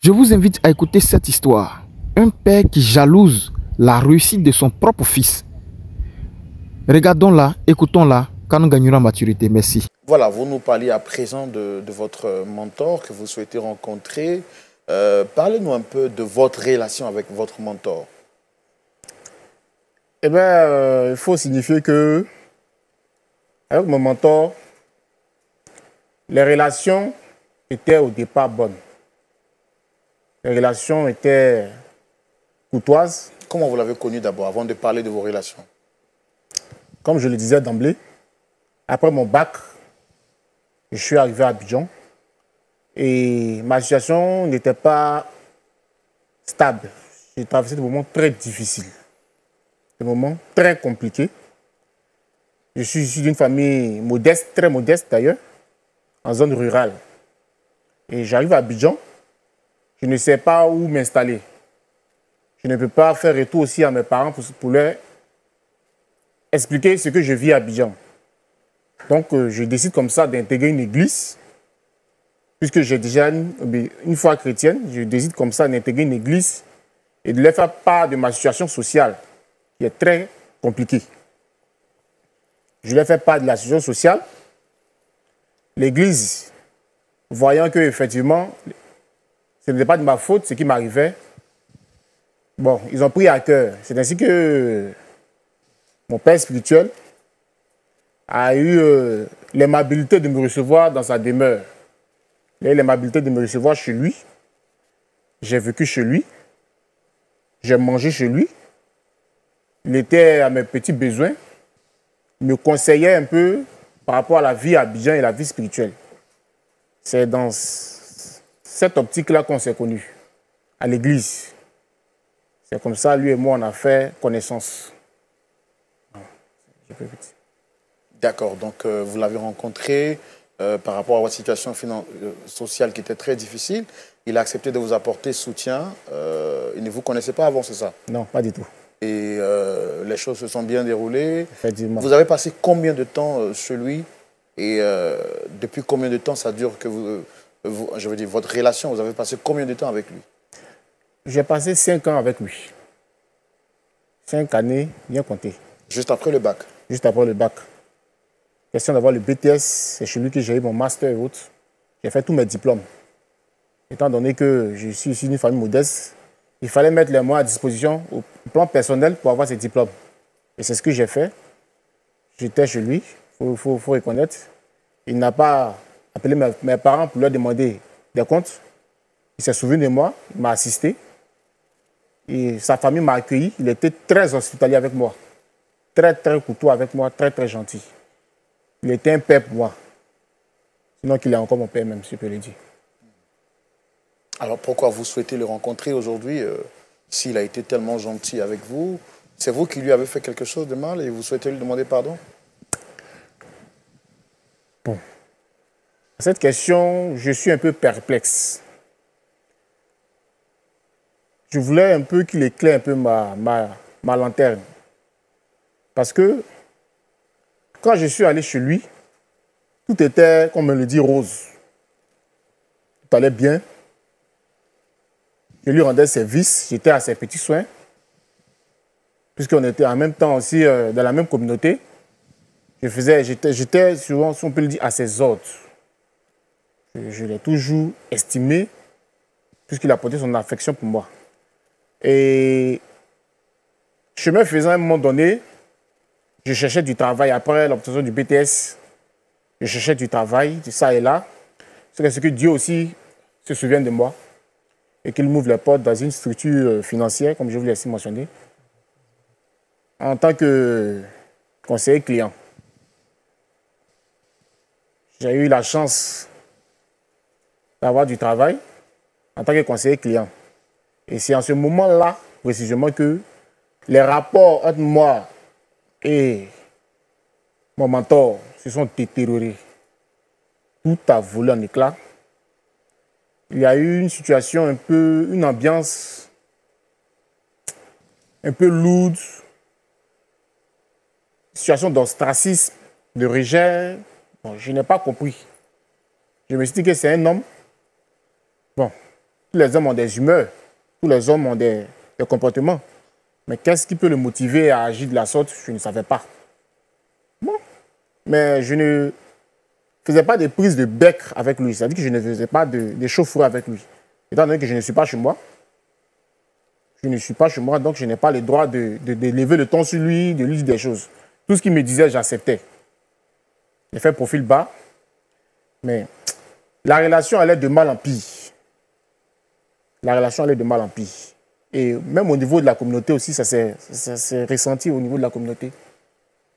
Je vous invite à écouter cette histoire. Un père qui jalouse la réussite de son propre fils. Regardons-la, écoutons-la, quand nous gagnerons en maturité. Merci. Voilà, vous nous parliez à présent de votre mentor que vous souhaitez rencontrer. Parlez-nous un peu de votre relation avec votre mentor. Eh bien, il faut signifier que, avec mon mentor, les relations étaient au départ bonnes. Les relations étaient courtoises. Comment vous l'avez connu d'abord, avant de parler de vos relations? Comme je le disais d'emblée, après mon bac, je suis arrivé à Abidjan et ma situation n'était pas stable. J'ai traversé des moments très difficiles, des moments très compliqués. Je suis issu d'une famille modeste, très modeste d'ailleurs, en zone rurale. Et j'arrive à Abidjan, je ne sais pas où m'installer. Je ne peux pas faire retour aussi à mes parents pour leur expliquer ce que je vis à Abidjan. Donc, je décide comme ça d'intégrer une église, puisque j'ai déjà une foi chrétienne, je décide comme ça d'intégrer une église et de leur faire part de ma situation sociale, qui est très compliquée. Je leur fais part de la situation sociale. L'église, voyant que effectivement, ce n'était pas de ma faute ce qui m'arrivait, bon, ils ont pris à cœur. C'est ainsi que mon père spirituel a eu l'aimabilité de me recevoir dans sa demeure. Il a eu l'aimabilité de me recevoir chez lui. J'ai vécu chez lui. J'ai mangé chez lui. Il était à mes petits besoins. Il me conseillait un peu par rapport à la vie à Abidjan et la vie spirituelle. C'est dans cette optique-là qu'on s'est connus, à l'église. C'est comme ça, lui et moi, on a fait connaissance. D'accord, donc vous l'avez rencontré par rapport à votre situation sociale qui était très difficile. Il a accepté de vous apporter soutien. Il ne vous connaissait pas avant, c'est ça? Non, pas du tout. Et les choses se sont bien déroulées. Effectivement. Vous avez passé combien de temps chez lui? Et depuis combien de temps ça dure que je veux dire, votre relation, vous avez passé combien de temps avec lui? J'ai passé 5 ans avec lui. 5 années, bien comptées. Juste après le bac? Juste après le bac. Question d'avoir le BTS, c'est chez lui que j'ai eu mon master et autres. J'ai fait tous mes diplômes. Étant donné que je suis issu d'une famille modeste, il fallait mettre les moyens à disposition au plan personnel pour avoir ces diplômes. Et c'est ce que j'ai fait. J'étais chez lui, il faut reconnaître. Il n'a pas appelé mes parents pour leur demander des comptes. Il s'est souvenu de moi, il m'a assisté. Et sa famille m'a accueilli. Il était très hospitalier avec moi. Très, très courtois avec moi, très, très gentil. Il était un père pour moi. Sinon qu'il est encore mon père même, si je peux le dire. Alors pourquoi vous souhaitez le rencontrer aujourd'hui s'il a été tellement gentil avec vous? C'est vous qui lui avez fait quelque chose de mal et vous souhaitez lui demander pardon? Bon. À cette question, je suis un peu perplexe. Je voulais un peu qu'il éclaire un peu ma lanterne. Parce que quand je suis allé chez lui, tout était, comme on le dit, rose. Tout allait bien. Je lui rendais service, j'étais à ses petits soins. Puisqu'on était en même temps aussi dans la même communauté. J'étais souvent, si on peut le dire, à ses ordres. Je l'ai toujours estimé, puisqu'il a porté son affection pour moi. Et chemin faisant, à un moment donné, je cherchais du travail. Après l'obtention du BTS, je cherchais du travail, de ça et là. C'est ce que Dieu aussi se souvient de moi et qu'il m'ouvre les portes dans une structure financière, comme je vous l'ai aussi mentionné, en tant que conseiller client. J'ai eu la chance d'avoir du travail en tant que conseiller client. Et c'est en ce moment-là, précisément, que les rapports entre moi et mon mentor se sont détériorés. Tout a volé en éclats. Il y a eu une situation un peu, une ambiance un peu lourde, situation d'ostracisme, de rejet. Bon, je n'ai pas compris. Je me suis dit que c'est un homme. Bon, Tous les hommes ont des humeurs, tous les hommes ont des comportements. Mais qu'est-ce qui peut le motiver à agir de la sorte? Je ne savais pas. Bon. Mais je ne faisais pas de prise de bec avec lui. C'est-à-dire que je ne faisais pas de chaufferie avec lui. Étant donné que je ne suis pas chez moi, donc je n'ai pas le droit de lever le ton sur lui, de lui dire des choses. Tout ce qu'il me disait, j'acceptais. J'ai fait profil bas, mais la relation allait de mal en pire. La relation allait de mal en pire. Et même au niveau de la communauté aussi, ça s'est ressenti au niveau de la communauté.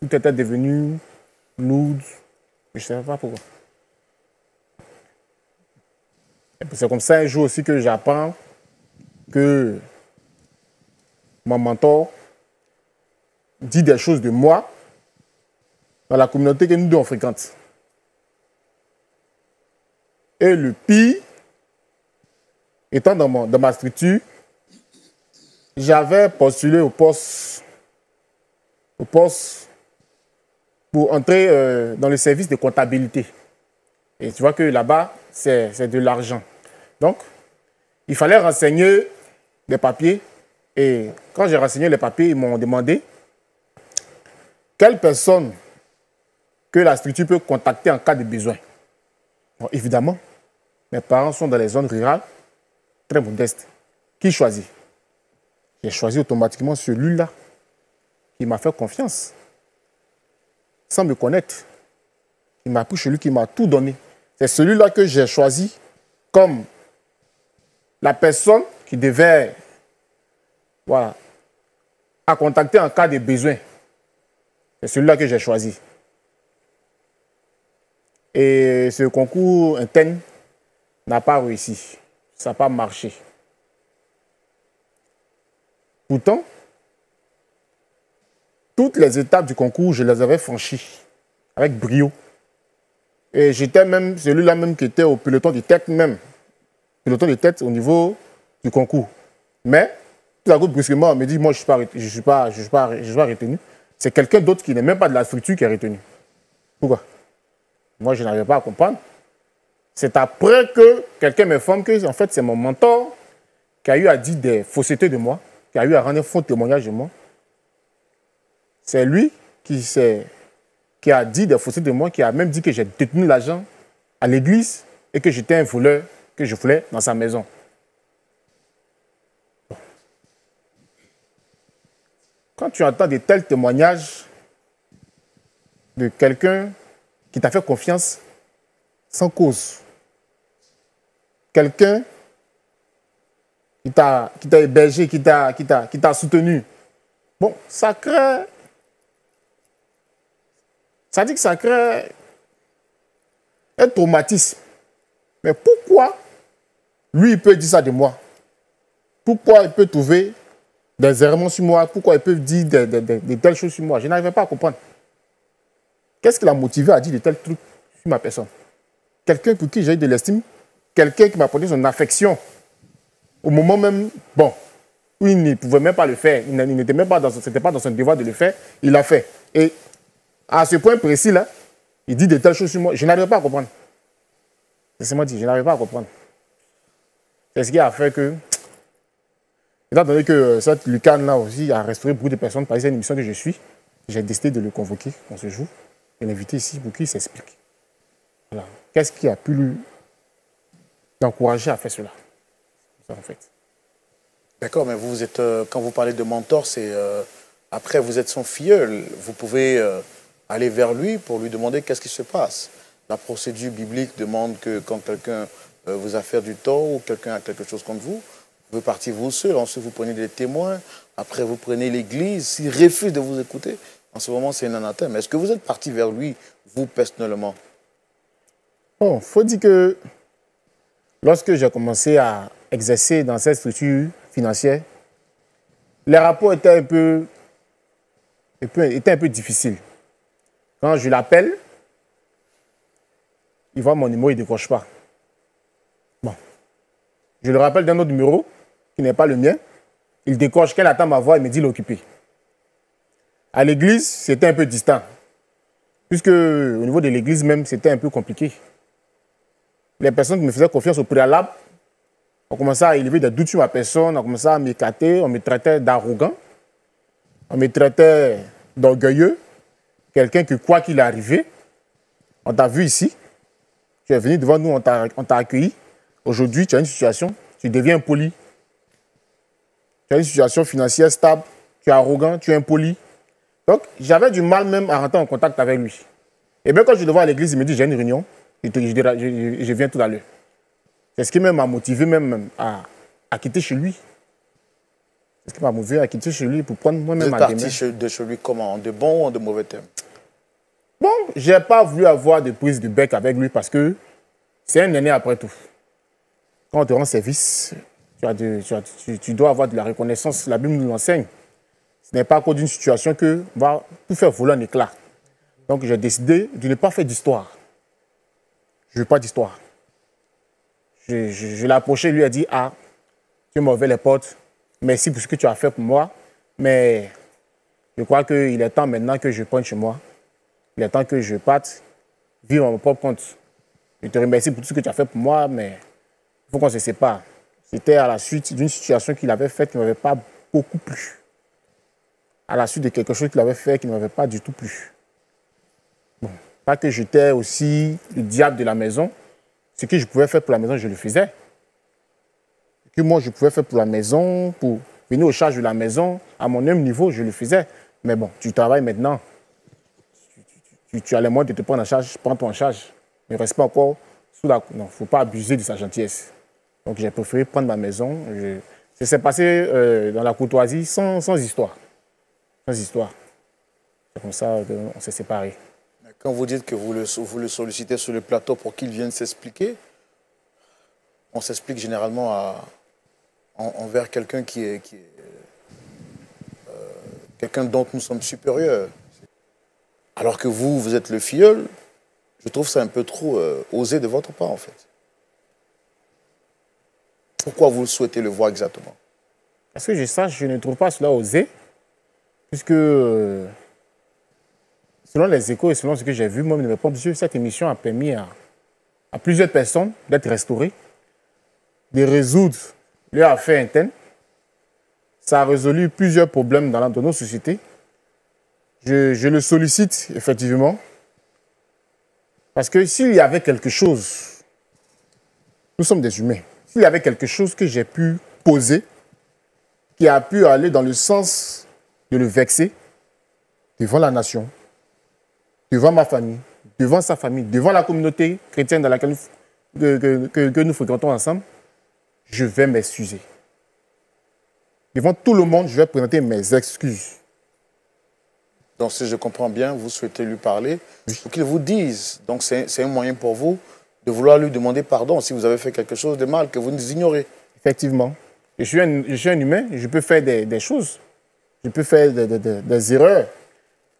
Tout était devenu lourd. Je ne sais pas pourquoi. C'est comme ça un jour aussi que j'apprends que mon mentor dit des choses de moi dans la communauté que nous deux on fréquente. Et le pire, étant dans ma structure, j'avais postulé au poste pour entrer dans le service de comptabilité. Et tu vois que là-bas, c'est de l'argent. Donc, il fallait renseigner des papiers. Et quand j'ai renseigné les papiers, ils m'ont demandé quelle personne que la structure peut contacter en cas de besoin. Bon, évidemment, mes parents sont dans les zones rurales, très modestes. Qui choisit? J'ai choisi automatiquement celui-là qui m'a fait confiance, sans me connaître. Il m'a pris celui qui m'a tout donné. C'est celui-là que j'ai choisi comme la personne qui devait, voilà, à contacter en cas de besoin. C'est celui-là que j'ai choisi. Et ce concours interne n'a pas réussi. Ça n'a pas marché. Pourtant, toutes les étapes du concours, je les avais franchies avec brio. Et j'étais même celui-là même qui était au peloton de tête même. Peloton de tête au niveau du concours. Mais, tout à coup, brusquement, on me dit, moi, je ne suis pas retenu. C'est quelqu'un d'autre qui n'est même pas de la structure qui est retenu. Pourquoi? Moi, je n'arrivais pas à comprendre. C'est après que quelqu'un m'informe que, en fait, c'est mon mentor qui a eu à dire des faussetés de moi, qui a eu à rendre un faux témoignage de moi. C'est lui qui a dit des faussetés de moi, qui a même dit que j'ai détenu l'argent à l'église et que j'étais un voleur, que je volais dans sa maison. Quand tu entends de tels témoignages de quelqu'un qui t'a fait confiance sans cause, quelqu'un qui t'a hébergé, qui t'a soutenu, bon, ça crée... Ça dit que ça crée un traumatisme. Mais pourquoi lui, il peut dire ça de moi? Pourquoi il peut trouver des errements sur moi? Pourquoi il peut dire de telles choses sur moi? Je n'arrivais pas à comprendre. Qu'est-ce qui l'a motivé à dire de tels trucs sur ma personne? Quelqu'un pour qui j'ai eu de l'estime, quelqu'un qui m'a apporté son affection au moment même, bon, où il ne pouvait même pas le faire, il n'était même pas c'était pas dans son devoir de le faire, il l'a fait. Et à ce point précis-là, il dit de telles choses sur moi, je n'arrivais pas à comprendre. Laissez-moi dire, je n'arrivais pas à comprendre. C'est ce qui a fait que, étant donné que cette lucarne-là aussi a restauré beaucoup de personnes par une émission que je suis, j'ai décidé de le convoquer dans ce jour, de l'inviter ici pour qu'il s'explique. Voilà. Qu'est-ce qui a pu l'encourager à faire cela? Ça, en fait. D'accord, mais vous êtes, quand vous parlez de mentor, c'est après vous êtes son filleul. Vous pouvez aller vers lui pour lui demander qu'est-ce qui se passe. La procédure biblique demande que quand quelqu'un vous a fait du tort ou quelqu'un a quelque chose contre vous, vous pouvez partir vous seul. Ensuite, vous prenez des témoins. Après, vous prenez l'église. S'il refuse de vous écouter, en ce moment, c'est un anathème. Est-ce que vous êtes parti vers lui, vous, personnellement? Bon, il faut dire que lorsque j'ai commencé à exercer dans cette structure financière, les rapports étaient un peu difficiles. Quand je l'appelle, il voit mon numéro, il ne décroche pas. Bon. Je le rappelle d'un autre numéro, qui n'est pas le mien. Il décroche, qu'elle attend ma voix, il me dit l'occuper. À l'église, c'était un peu distant. Puisque au niveau de l'église même, c'était un peu compliqué. Les personnes qui me faisaient confiance au préalable On commençait à élever des doutes sur ma personne, on commençait à m'écarter, on me traitait d'arrogant, on me traitait d'orgueilleux, quelqu'un que quoi qu'il arrive, on t'a vu ici, tu es venu devant nous, on t'a accueilli. Aujourd'hui, tu as une situation, tu deviens impoli. Tu as une situation financière stable, tu es arrogant, tu es impoli. Donc, j'avais du mal même à rentrer en contact avec lui. Et bien, quand je le vois à l'église, il me dit, j'ai une réunion, je viens tout à l'heure. C'est ce qui m'a motivé même à quitter chez lui. C'est ce qui m'a motivé à quitter chez lui pour prendre moi-même ma démarche. Vous êtes parti de chez lui comment? En de bons ou en de mauvais termes? Bon, je n'ai pas voulu avoir de prise de bec avec lui parce que c'est un aîné après tout. Quand on te rend service, tu dois avoir de la reconnaissance. La Bible nous l'enseigne. Ce n'est pas à cause d'une situation que va tout faire voler un éclat. Donc j'ai décidé de ne pas faire d'histoire. Je ne veux pas d'histoire. Je l'ai approché, lui a dit, ah, tu m'as ouvert les portes, merci pour ce que tu as fait pour moi, mais je crois qu'il est temps maintenant que je prenne chez moi. Il est temps que je parte vivre à mon propre compte. Je te remercie pour tout ce que tu as fait pour moi, mais il faut qu'on se sépare. C'était à la suite d'une situation qu'il avait faite qui ne m'avait pas beaucoup plu. À la suite de quelque chose qu'il avait fait qui ne m'avait pas du tout plu. Bon, pas que j'étais aussi le diable de la maison. Ce que je pouvais faire pour la maison, je le faisais. Ce que moi, je pouvais faire pour la maison, pour venir aux charges de la maison, à mon même niveau, je le faisais. Mais bon, tu travailles maintenant. Tu as les moyens de te prendre en charge, prends-toi en charge. Ne reste pas encore sous la... Non, il ne faut pas abuser de sa gentillesse. Donc, j'ai préféré prendre ma maison. Ça s'est passé dans la courtoisie sans histoire. Sans histoire. C'est comme ça qu'on s'est séparés. Quand vous dites que vous le sollicitez sur le plateau pour qu'il vienne s'expliquer, on s'explique généralement envers quelqu'un qui est quelqu'un dont nous sommes supérieurs. Alors que vous êtes le filleul, je trouve ça un peu trop osé de votre part, en fait. Pourquoi vous souhaitez le voir exactement? Parce que je sache, je ne trouve pas cela osé, puisque... selon les échos et selon ce que j'ai vu, moi, de mes propres yeux, cette émission a permis à plusieurs personnes d'être restaurées, de résoudre leurs affaires internes. Ça a résolu plusieurs problèmes dans nos sociétés. Je le sollicite, effectivement, parce que s'il y avait quelque chose, nous sommes des humains, s'il y avait quelque chose que j'ai pu poser, qui a pu aller dans le sens de le vexer devant la nation, devant ma famille, devant sa famille, devant la communauté chrétienne dans laquelle que nous fréquentons ensemble, je vais m'excuser. Devant tout le monde, je vais présenter mes excuses. Donc, si je comprends bien, vous souhaitez lui parler, pour qu'il vous dise. Donc, c'est un moyen pour vous de vouloir lui demander pardon si vous avez fait quelque chose de mal que vous nous ignorez. Effectivement. Je suis un humain, je peux faire des choses. Je peux faire des erreurs.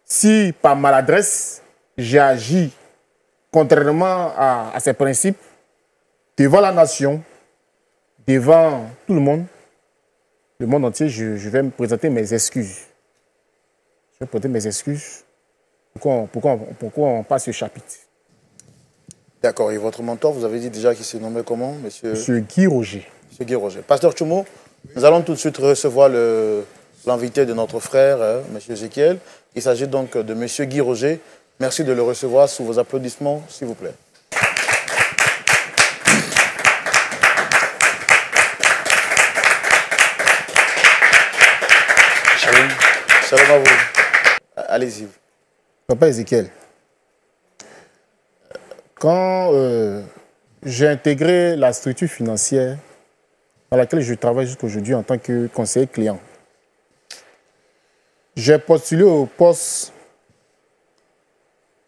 Si, par maladresse, j'ai agi contrairement à ces principes, devant la nation, devant tout le monde entier, je vais me présenter mes excuses. Je vais présenter mes excuses. Pourquoi on passe ce chapitre? D'accord. Et votre mentor, vous avez dit déjà qu'il se nommait comment, monsieur? Monsieur Guy Roger. Monsieur Guy Roger. Pasteur Tchoumo, nous allons tout de suite recevoir l'invité de notre frère, monsieur Ézéchiel. Il s'agit donc de monsieur Guy Roger. Merci de le recevoir sous vos applaudissements, s'il vous plaît. Shalom. Shalom à vous. Allez-y. Papa Ézéchiel, quand j'ai intégré la structure financière dans laquelle je travaille jusqu'aujourd'hui en tant que conseiller client, j'ai postulé au poste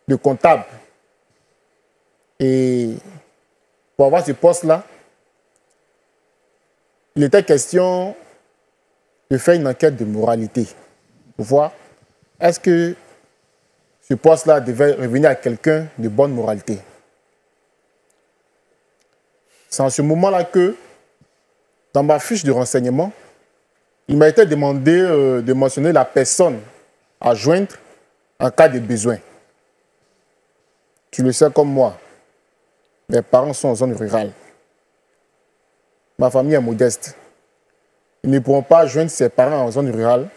de comptable. Et pour avoir ce poste-là, il était question de faire une enquête de moralité pour voir est-ce que ce poste-là devait revenir à quelqu'un de bonne moralité. C'est en ce moment-là que, dans ma fiche de renseignement, il m'a été demandé de mentionner la personne à joindre en cas de besoin. Tu le sais comme moi, mes parents sont en zone rurale. ma famille est modeste. Ils ne pourront pas joindre ses parents en zone rurale.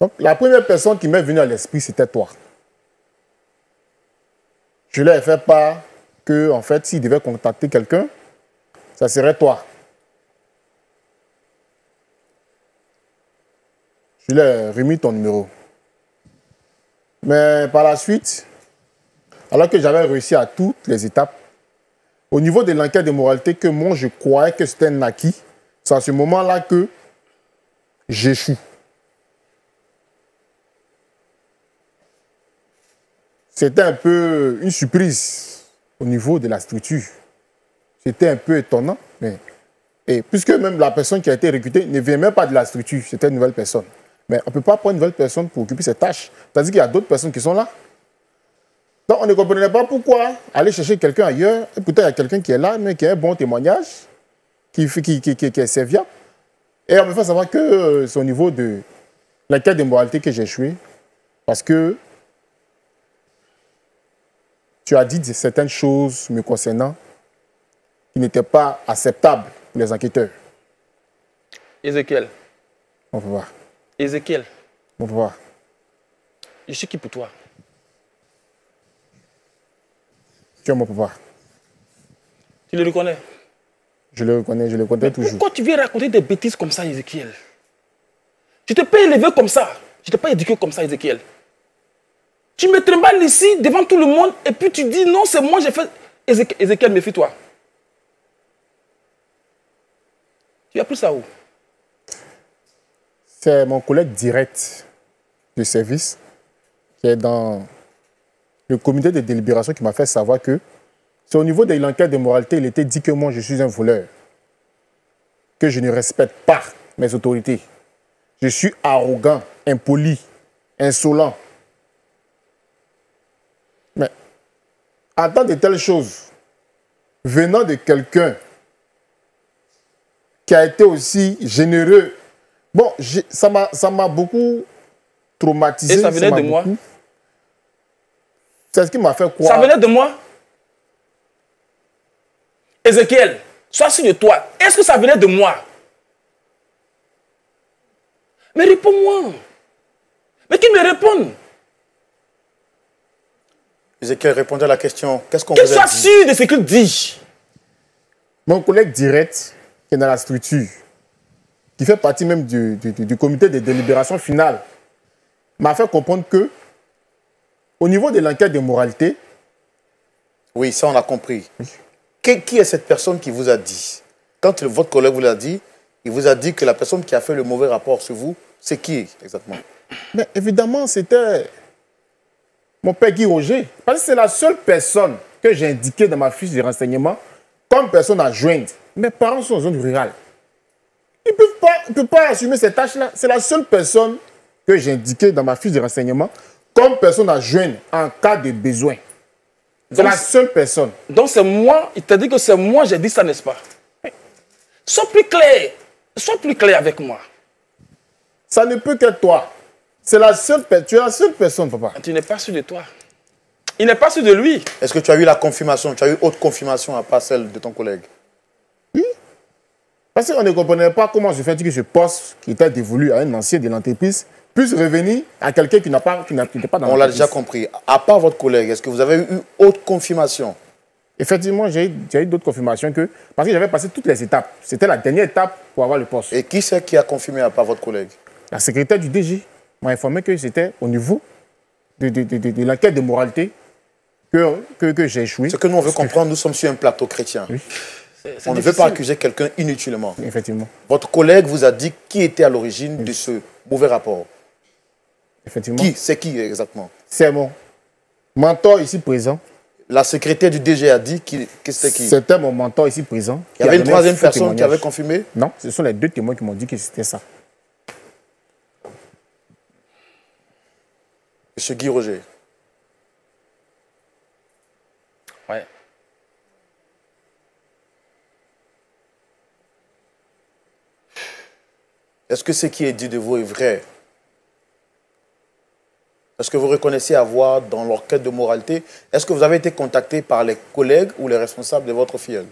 Donc, la première personne qui m'est venue à l'esprit, c'était toi. Je leur ai fait part que, en fait, s'ils devaient contacter quelqu'un, ça serait toi. Je leur ai remis ton numéro. Mais par la suite, alors que j'avais réussi à toutes les étapes, au niveau de l'enquête de moralité, que moi, je croyais que c'était un acquis, c'est à ce moment-là que j'échoue. C'était un peu une surprise au niveau de la structure. C'était un peu étonnant. Et puisque même la personne qui a été recrutée ne vient même pas de la structure, c'était une nouvelle personne. Mais on ne peut pas prendre une nouvelle personne pour occuper ces tâches. C'est-à-dire qu'il y a d'autres personnes qui sont là. Donc on ne comprenait pas pourquoi aller chercher quelqu'un ailleurs. Et pourtant, il y a quelqu'un qui est là, mais qui a un bon témoignage, qui est serviable. Et on me fait savoir que c'est au niveau de l'enquête de moralité que j'ai échoué. Parce que tu as dit certaines choses me concernant qui n'étaient pas acceptables pour les enquêteurs. Ézéchiel. On peut voir. Ézéchiel. On peut voir. Je suis qui pour toi? Tu es mon papa. Tu le reconnais? Je le reconnais toujours. Pourquoi tu viens raconter des bêtises comme ça, Ézéchiel? Je t'ai pas élevé comme ça. Je t'ai pas éduqué comme ça, Ézéchiel. Tu me trimbales ici devant tout le monde et puis tu dis non, c'est moi, j'ai fait. Ézéchiel, méfie-toi. Tu as pris ça où? C'est mon collègue direct de service qui est dans le comité de délibération qui m'a fait savoir que c'est au niveau de l'enquête de moralité, il était dit que moi je suis un voleur, que je ne respecte pas mes autorités. Je suis arrogant, impoli, insolent. Mais en tant de telles choses, venant de quelqu'un qui a été aussi généreux, bon, ça m'a beaucoup traumatisé. Et ça venait de moi? C'est ce qui m'a fait croire. Ça venait de moi? Ézéchiel, sois sûr de toi. Est-ce que ça venait de moi? Mais réponds-moi. Mais qui me répond? Ézéchiel, répondez à la question. Qu'est-ce qu'on vous a dit? Qu'il soit sûr de ce qu'il dit. Mon collègue direct, qui est dans la structure, qui fait partie même du comité de délibération finale, m'a fait comprendre que, au niveau de l'enquête de moralité... Oui, ça on a compris. Qui est cette personne qui vous a dit? Quand votre collègue vous l'a dit, il vous a dit que la personne qui a fait le mauvais rapport sur vous, c'est qui exactement? Mais évidemment, c'était mon père Guy Roger. Parce que c'est la seule personne que j'ai indiquée dans ma fiche de renseignement comme personne à joindre. Mes parents sont en zone rurale. Ils ne peuvent pas assumer ces tâches-là. C'est la seule personne que j'ai indiquée dans ma fiche de renseignement comme personne à joindre en cas de besoin. C'est la seule personne. Donc c'est moi, il t'a dit que c'est moi, j'ai dit ça, n'est-ce pas? Sois plus clair. Sois plus clair avec moi. Ça ne peut qu'être toi. C'est la seule personne. Tu es la seule personne, papa. Tu n'es pas sûr de toi. Il n'est pas sûr de lui. Est-ce que tu as eu la confirmation? Tu as eu autre confirmation à part celle de ton collègue? Oui. Parce qu'on ne comprenait pas comment se fait que ce poste qui était dévolu à un ancien de l'entreprise puisse revenir à quelqu'un qui n'était pas dans l'entreprise. On l'a déjà compris. À part votre collègue, est-ce que vous avez eu autre confirmation? Effectivement, j'ai eu d'autres confirmations parce que j'avais passé toutes les étapes. C'était la dernière étape pour avoir le poste. Et qui c'est qui a confirmé à part votre collègue? La secrétaire du DG m'a informé que c'était au niveau de l'enquête de moralité que j'ai échoué. Ce que nous on veut comprendre, nous sommes sur un plateau chrétien. Oui. On ne veut pas accuser quelqu'un inutilement. Effectivement. Votre collègue vous a dit qui était à l'origine de ce mauvais rapport. Effectivement. Qui? C'est qui exactement? C'est mon mentor ici présent. La secrétaire du DG a dit que c'était qui? C'était mon mentor ici présent. Il y avait une troisième personne qui avait confirmé? Non, ce sont les deux témoins qui m'ont dit que c'était ça. Monsieur Guy Roger. Ouais. Est-ce que ce qui est dit de vous est vrai? Est-ce que vous reconnaissez avoir dans l'enquête de moralité, est-ce que vous avez été contacté par les collègues ou les responsables de votre filleul?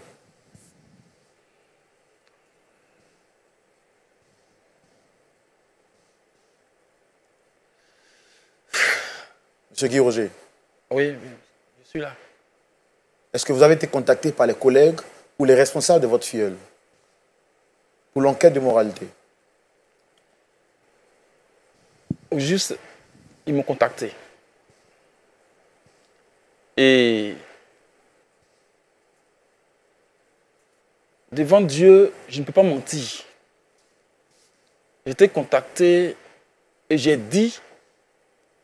Monsieur Guy Roger. Oui, je suis là. Est-ce que vous avez été contacté par les collègues ou les responsables de votre filleul pour l'enquête de moralité? Juste, ils m'ont contacté. Et devant Dieu, je ne peux pas mentir. J'ai été contacté et j'ai dit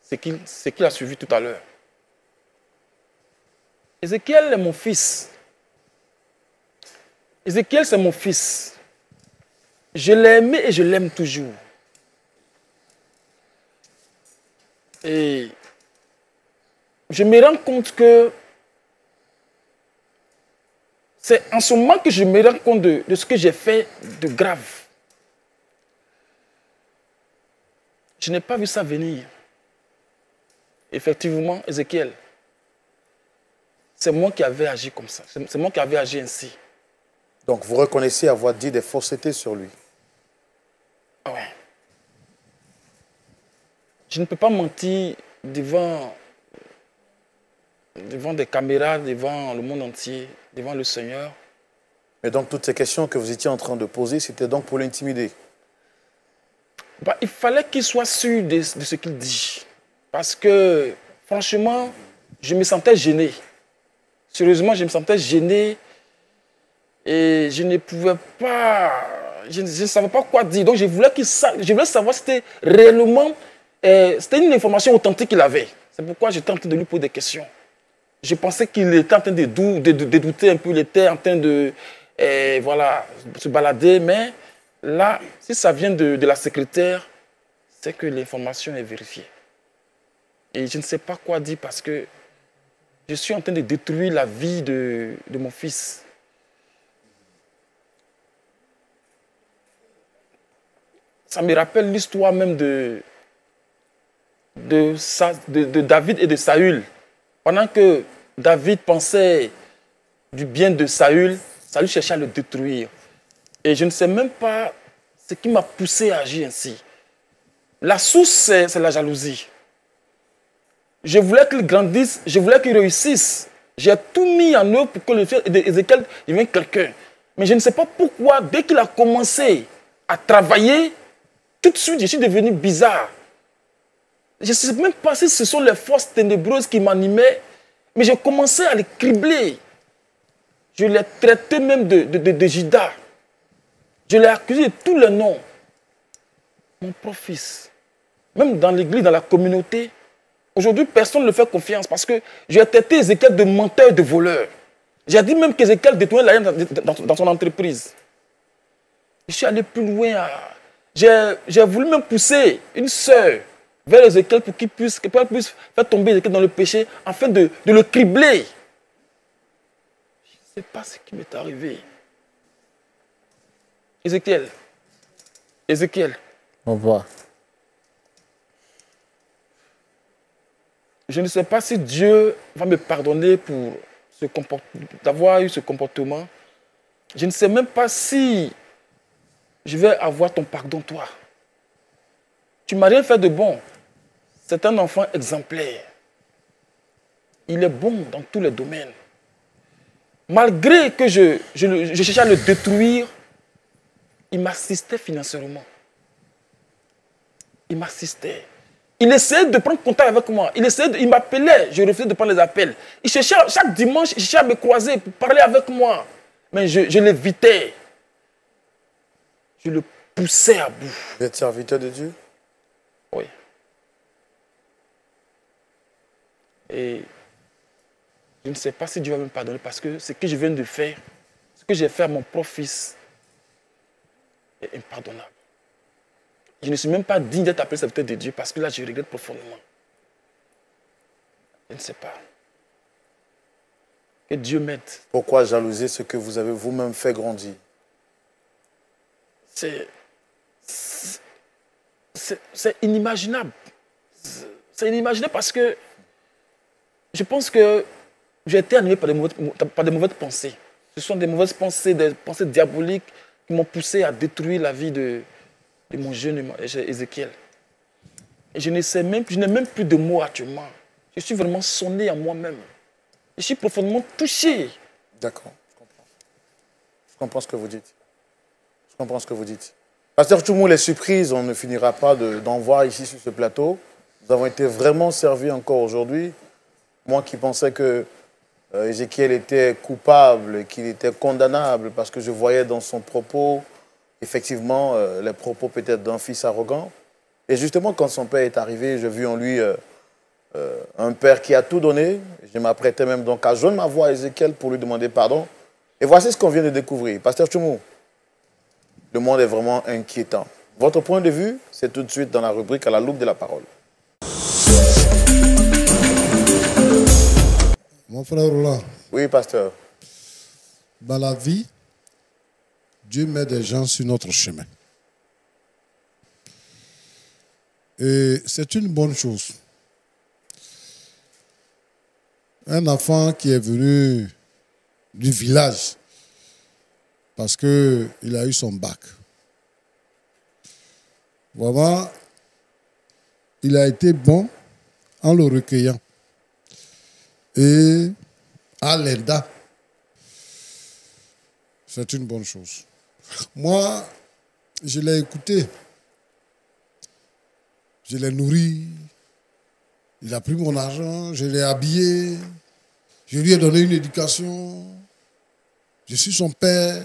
ce qu'il a suivi tout à l'heure. Ézéchiel est mon fils. Ézéchiel, c'est mon fils. Je l'ai aimé et je l'aime toujours. Et je me rends compte que c'est en ce moment que je me rends compte de ce que j'ai fait de grave. Je n'ai pas vu ça venir. Effectivement, Ézéchiel, c'est moi qui avais agi comme ça. C'est moi qui avais agi ainsi. Donc vous reconnaissez avoir dit des faussetés sur lui? Ouais. Je ne peux pas mentir devant des caméras, devant le monde entier, devant le Seigneur. Mais donc toutes ces questions que vous étiez en train de poser, c'était donc pour l'intimider? Bah, il fallait qu'il soit sûr de ce qu'il dit. Parce que, franchement, je me sentais gêné. Sérieusement, je me sentais gêné. Et je ne pouvais pas... Je ne savais pas quoi dire. Donc, je voulais savoir si c'était réellement... c'était une information authentique qu'il avait. C'est pourquoi j'étais en train de lui poser des questions. Je pensais qu'il était en train de douter un peu. Il était en train de voilà, se balader. Mais là, si ça vient de la secrétaire, c'est que l'information est vérifiée. Et je ne sais pas quoi dire parce que je suis en train de détruire la vie de mon fils. Ça me rappelle l'histoire même de David et de Saül. Pendant que David pensait du bien de Saül, Saül cherchait à le détruire. Et je ne sais même pas ce qui m'a poussé à agir ainsi. La source, c'est la jalousie. Je voulais qu'il grandisse, je voulais qu'il réussisse. J'ai tout mis en œuvre pour que le fils d'Ézéchiel devienne quelqu'un. Mais je ne sais pas pourquoi, dès qu'il a commencé à travailler, tout de suite, je suis devenu bizarre. Je ne sais même pas si ce sont les forces ténébreuses qui m'animaient, mais j'ai commencé à les cribler. Je l'ai traité même de Judas. Je l'ai accusé de tous les noms. Mon propre fils. Même dans l'église, dans la communauté, aujourd'hui, personne ne le fait confiance parce que j'ai traité Ézéchiel de menteur, de voleur. J'ai dit même qu'Ézéchiel détournait l'argent dans son entreprise. Je suis allé plus loin. J'ai voulu même pousser une sœur vers Ézéchiel pour qu'elle puisse faire tomber Ézéchiel dans le péché afin de le cribler. Je ne sais pas ce qui m'est arrivé. Ézéchiel. Au revoir. Je ne sais pas si Dieu va me pardonner pour d'avoir eu ce comportement. Je ne sais même pas si je vais avoir ton pardon, toi. Tu ne m'as rien fait de bon. C'est un enfant exemplaire. Il est bon dans tous les domaines. Malgré que je cherchais à le détruire, il m'assistait financièrement. Il m'assistait. Il essayait de prendre contact avec moi. Il m'appelait, je refusais de prendre les appels. Il cherchait, chaque dimanche, il cherchait à me croiser pour parler avec moi. Mais je l'évitais. Je le poussais à bout. Vous êtes serviteur de Dieu? Oui. Et je ne sais pas si Dieu va me pardonner parce que ce que je viens de faire, ce que j'ai fait à mon propre fils, est impardonnable. Je ne suis même pas digne d'être appelé serviteur de Dieu parce que là, je regrette profondément. Je ne sais pas. Que Dieu m'aide. Pourquoi jalouser ce que vous avez vous-même fait grandir? C'est inimaginable. C'est inimaginable parce que je pense que j'ai été animé par de mauvaises pensées. Ce sont des mauvaises pensées, des pensées diaboliques qui m'ont poussé à détruire la vie de mon jeune Ézéchiel. Et je n'ai même plus de mots actuellement Je suis vraiment sonné à moi-même. Je suis profondément touché. D'accord, je comprends. Je comprends ce que vous dites. Je comprends ce que vous dites. Pasteur Tchoumou, les surprises, on ne finira pas d'en voir ici sur ce plateau. Nous avons été vraiment servis encore aujourd'hui. Moi qui pensais que Ézéchiel était coupable et qu'il était condamnable parce que je voyais dans son propos, effectivement, les propos peut-être d'un fils arrogant. Et justement, quand son père est arrivé, j'ai vu en lui un père qui a tout donné. Je m'apprêtais même donc à joindre ma voix à Ézéchiel pour lui demander pardon. Et voici ce qu'on vient de découvrir. Pasteur Tchoumou, le monde est vraiment inquiétant. Votre point de vue, c'est tout de suite dans la rubrique à la loupe de la parole. Mon frère Roland. Oui, pasteur. Dans la vie, Dieu met des gens sur notre chemin. Et c'est une bonne chose. Un enfant qui est venu du village parce qu'il a eu son bac. Vraiment, il a été bon en le recueillant. Et à l'ENDA, c'est une bonne chose. Moi, je l'ai écouté. Je l'ai nourri. Il a pris mon argent. Je l'ai habillé. Je lui ai donné une éducation. Je suis son père.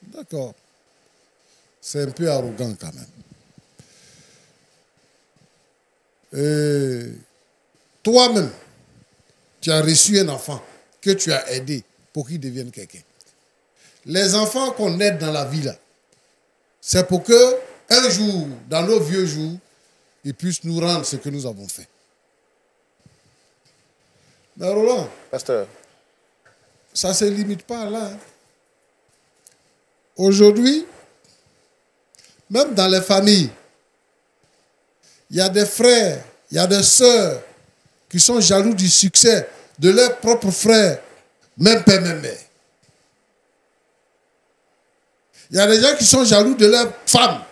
D'accord. C'est un peu arrogant quand même. Et toi-même, tu as reçu un enfant que tu as aidé pour qu'il devienne quelqu'un. Les enfants qu'on aide dans la vie, là, c'est pour que un jour, dans nos vieux jours, ils puissent nous rendre ce que nous avons fait. Mais Roland, pasteur, ça ne se limite pas là. Aujourd'hui, même dans les familles, il y a des frères, il y a des sœurs qui sont jaloux du succès de leurs propres frères, même père, même mère. Il y a des gens qui sont jaloux de leur femme.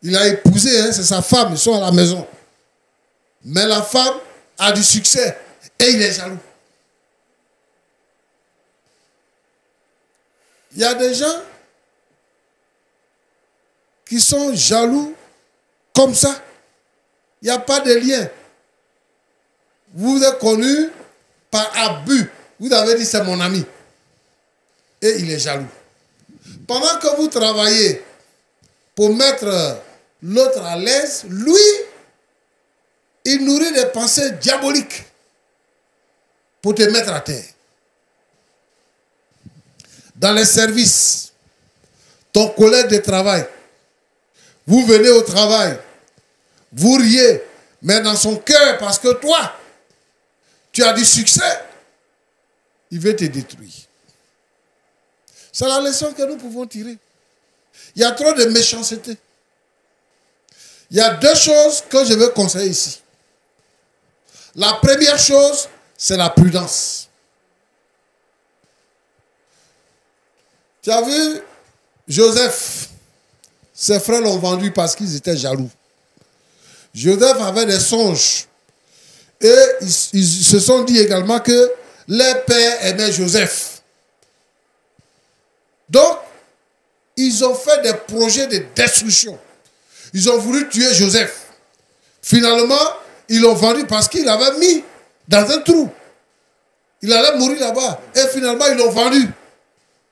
Il a épousé, hein, c'est sa femme, ils sont à la maison. Mais la femme a du succès et il est jaloux. Il y a des gens qui sont jaloux comme ça. Il n'y a pas de lien. Vous vous êtes connu par abus. Vous avez dit c'est mon ami. Et il est jaloux. Pendant que vous travaillez pour mettre l'autre à l'aise, lui, il nourrit des pensées diaboliques pour te mettre à terre. Dans les services, ton collègue de travail, vous venez au travail, vous riez, mais dans son cœur, parce que toi, tu as du succès, il veut te détruire. C'est la leçon que nous pouvons tirer. Il y a trop de méchanceté. Il y a deux choses que je veux conseiller ici. La première chose, c'est la prudence. Tu as vu, Joseph, ses frères l'ont vendu parce qu'ils étaient jaloux. Joseph avait des songes. Et ils se sont dit également que leur père aimait Joseph. Donc, ils ont fait des projets de destruction. Ils ont voulu tuer Joseph. Finalement, ils l'ont vendu parce qu'il avait mis dans un trou. Il allait mourir là-bas. Et finalement, ils l'ont vendu.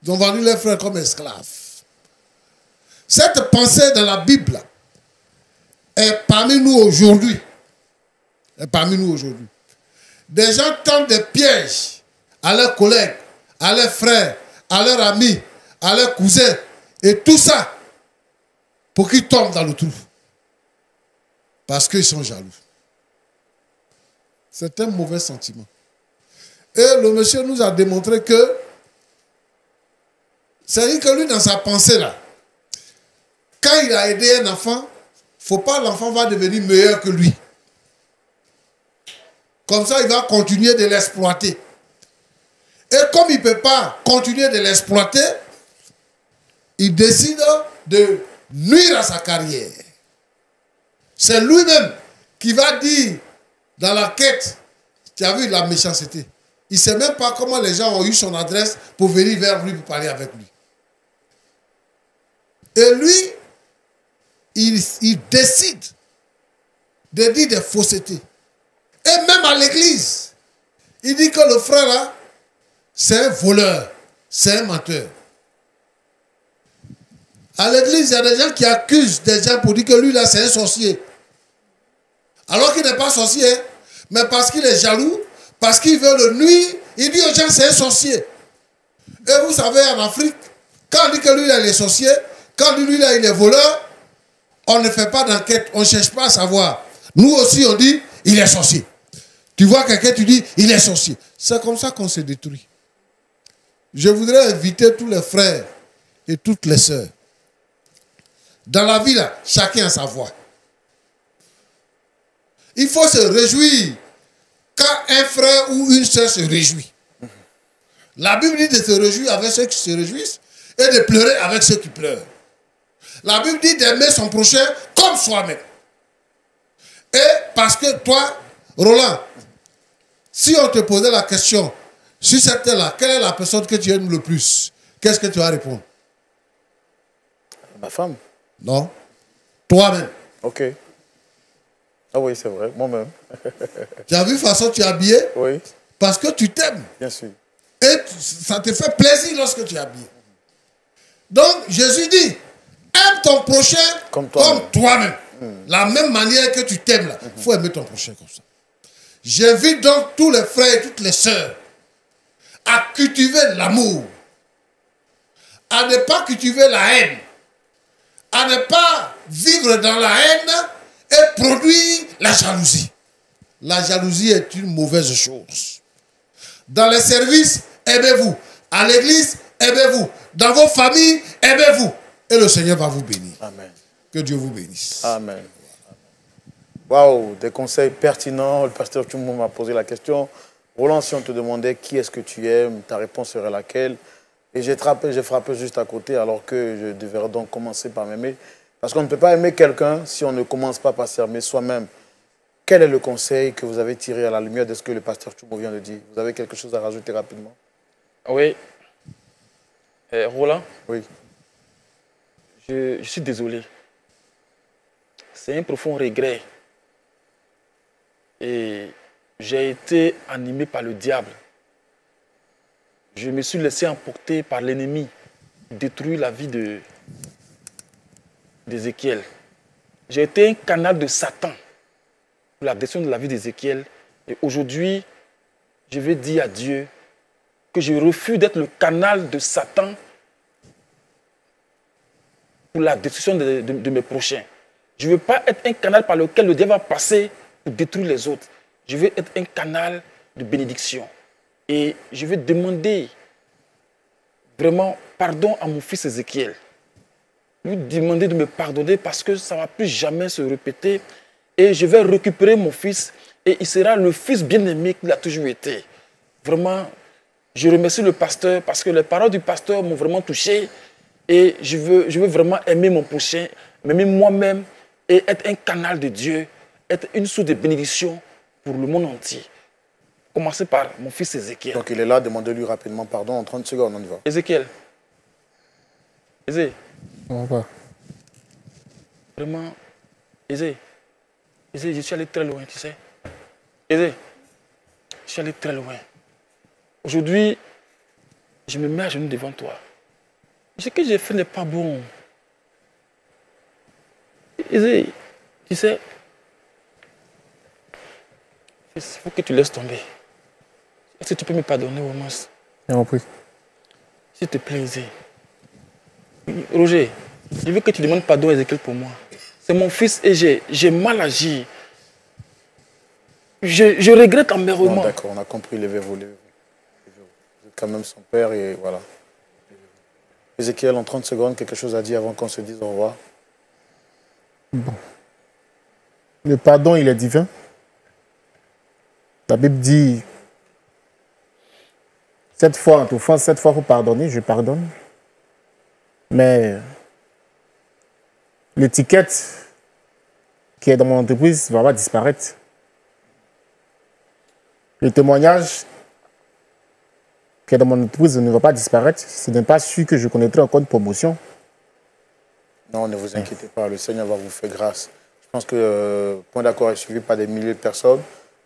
Ils ont vendu leurs frères comme esclaves. Cette pensée dans la Bible est parmi nous aujourd'hui. Est parmi nous aujourd'hui. Des gens tendent des pièges à leurs collègues, à leurs frères, à leurs amis, à leurs cousins. Et tout ça pour qu'ils tombent dans le trou. Parce qu'ils sont jaloux. C'est un mauvais sentiment. Et le monsieur nous a démontré que c'est-à-dire que lui, dans sa pensée là, quand il a aidé un enfant, il ne faut pas l'enfant va devenir meilleur que lui. Comme ça, il va continuer de l'exploiter. Et comme il ne peut pas continuer de l'exploiter, il décide de nuire à sa carrière. C'est lui-même qui va dire, dans la quête, tu as vu la méchanceté. Il ne sait même pas comment les gens ont eu son adresse pour venir vers lui, pour parler avec lui. Et lui, il décide de dire des faussetés. Et même à l'église, il dit que le frère là, c'est un voleur, c'est un menteur. À l'église, il y a des gens qui accusent des gens pour dire que lui là, c'est un sorcier. Alors qu'il n'est pas sorcier, mais parce qu'il est jaloux, parce qu'il veut le nuire, il dit aux gens c'est un sorcier. Et vous savez, en Afrique, quand on dit que lui là, il est sorcier, quand on dit lui là, il est voleur, on ne fait pas d'enquête, on ne cherche pas à savoir. Nous aussi, on dit, il est sorcier. Tu vois quelqu'un, tu dis, il est sorcier. C'est comme ça qu'on se détruit. Je voudrais inviter tous les frères et toutes les sœurs. Dans la vie, là, chacun a sa voix. Il faut se réjouir quand un frère ou une sœur se réjouit. La Bible dit de se réjouir avec ceux qui se réjouissent et de pleurer avec ceux qui pleurent. La Bible dit d'aimer son prochain comme soi-même. Et parce que toi, Roland, si on te posait la question, sur cette terre-là, quelle est la personne que tu aimes le plus? Qu'est-ce que tu vas répondre? Ma femme. Non. Toi-même. Ok. Ah oui, c'est vrai, moi-même. Tu as vu la façon dont tu es habillé? Oui. Parce que tu t'aimes. Bien sûr. Et ça te fait plaisir lorsque tu es habillé. Donc, Jésus dit, aime ton prochain comme toi-même. La même manière que tu t'aimes là. Il faut aimer ton prochain comme ça. J'invite donc tous les frères et toutes les sœurs à cultiver l'amour, à ne pas cultiver la haine, à ne pas vivre dans la haine et produire la jalousie. La jalousie est une mauvaise chose. Dans les services, aimez-vous. À l'église, aimez-vous. Dans vos familles, aimez-vous. Et le Seigneur va vous bénir. Amen. Que Dieu vous bénisse. Amen. Waouh, des conseils pertinents. Le pasteur Tchoumou m'a posé la question. Roland, si on te demandait qui est-ce que tu aimes, ta réponse serait laquelle? Et j'ai frappé juste à côté alors que je devrais donc commencer par m'aimer. Parce qu'on ne peut pas aimer quelqu'un si on ne commence pas par s'aimer soi-même. Quel est le conseil que vous avez tiré à la lumière de ce que le pasteur Tchoumou vient de dire? Vous avez quelque chose à rajouter rapidement? Oui. Roland? Oui. Je suis désolé. C'est un profond regret. Et j'ai été animé par le diable. Je me suis laissé emporter par l'ennemi, détruire la vie d'Ézéchiel. J'ai été un canal de Satan pour la destruction de la vie d'Ézéchiel. Et aujourd'hui, je vais dire à Dieu que je refuse d'être le canal de Satan pour la destruction de mes prochains. Je ne veux pas être un canal par lequel le diable va passer pour détruire les autres. Je veux être un canal de bénédiction. Et je vais demander vraiment pardon à mon fils Ézéchiel. Lui demander de me pardonner parce que ça ne va plus jamais se répéter. Et je vais récupérer mon fils et il sera le fils bien-aimé qu'il a toujours été. Vraiment, je remercie le pasteur parce que les paroles du pasteur m'ont vraiment touché. Et je veux vraiment aimer mon prochain, m'aimer moi-même et être un canal de Dieu, être une source de bénédiction pour le monde entier. Commencer par mon fils Ézéchiel. Donc il est là, demandez-lui rapidement pardon en 30 secondes, on y va. Ézéchiel. Ézé. On va. Vraiment. Ézé. Ézé, je suis allé très loin, tu sais. Ézé. Je suis allé très loin. Aujourd'hui, je me mets à genoux devant toi. Ce que j'ai fait n'est pas bon. Ézé, tu sais, il faut que tu laisses tomber. Est-ce que tu peux me pardonner au moins? J'ai compris. S'il te plaît, Ézé. Roger, je veux que tu demandes pardon à Ézéchiel pour moi. C'est mon fils et j'ai mal agi. Je regrette amèrement. D'accord, on a compris, levez-vous. Vous êtes quand même son père et voilà. Ézéchiel, en 30 secondes, quelque chose à dire avant qu'on se dise au revoir. Bon. Le pardon, il est divin. La Bible dit, 7 fois en t'offense, 7 fois il faut pardonner, je pardonne. Mais l'étiquette qui est dans mon entreprise va pas disparaître. Le témoignage qui est dans mon entreprise ne va pas disparaître. Ce n'est pas sûr que je connaîtrai encore une promotion. Non, ne vous inquiétez pas, le Seigneur va vous faire grâce. Je pense que Point d'accord est suivi par des milliers de personnes.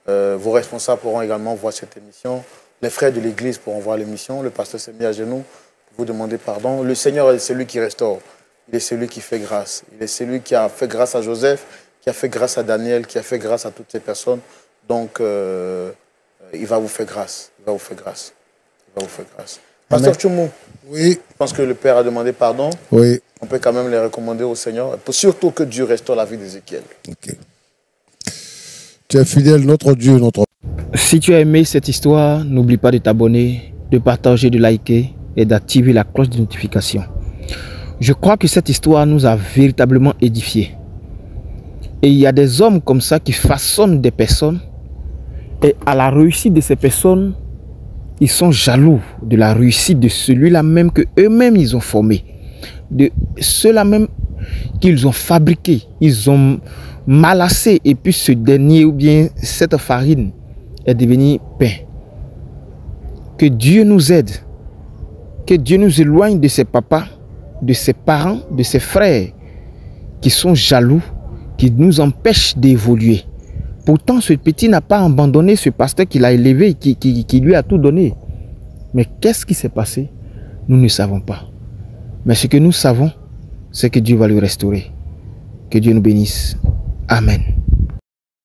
Vos responsables pourront également voir cette émission. Les frères de l'Église pourront voir l'émission. Le pasteur s'est mis à genoux pour vous demander pardon. Le Seigneur est celui qui restaure. Il est celui qui fait grâce. Il est celui qui a fait grâce à Joseph, qui a fait grâce à Daniel, qui a fait grâce à toutes ces personnes. Donc, il va vous faire grâce. Il va vous faire grâce. Il va vous faire grâce. Pasteur Tchoumou, Oui, je pense que le Père a demandé pardon. oui. On peut quand même les recommander au Seigneur. Surtout que Dieu restaure la vie d'Ézéchiel. Ok. Tu es fidèle, notre Dieu, notre... Si tu as aimé cette histoire, n'oublie pas de t'abonner, de partager, de liker et d'activer la cloche de notification. Je crois que cette histoire nous a véritablement édifiés. Et il y a des hommes comme ça qui façonnent des personnes. Et à la réussite de ces personnes, ils sont jaloux de la réussite de celui-là même que eux-mêmes ils ont formé. De ceux-là même qu'ils ont fabriqué. Ils ont malassé et puis ce dernier ou bien cette farine est devenue pain. Que Dieu nous aide. Que Dieu nous éloigne de ses papas, de ses parents, de ses frères qui sont jaloux, qui nous empêchent d'évoluer. Pourtant, ce petit n'a pas abandonné ce pasteur qu'il a élevé, qui lui a tout donné. Mais qu'est-ce qui s'est passé? Nous ne savons pas. Mais ce que nous savons, c'est que Dieu va le restaurer. Que Dieu nous bénisse. Amen.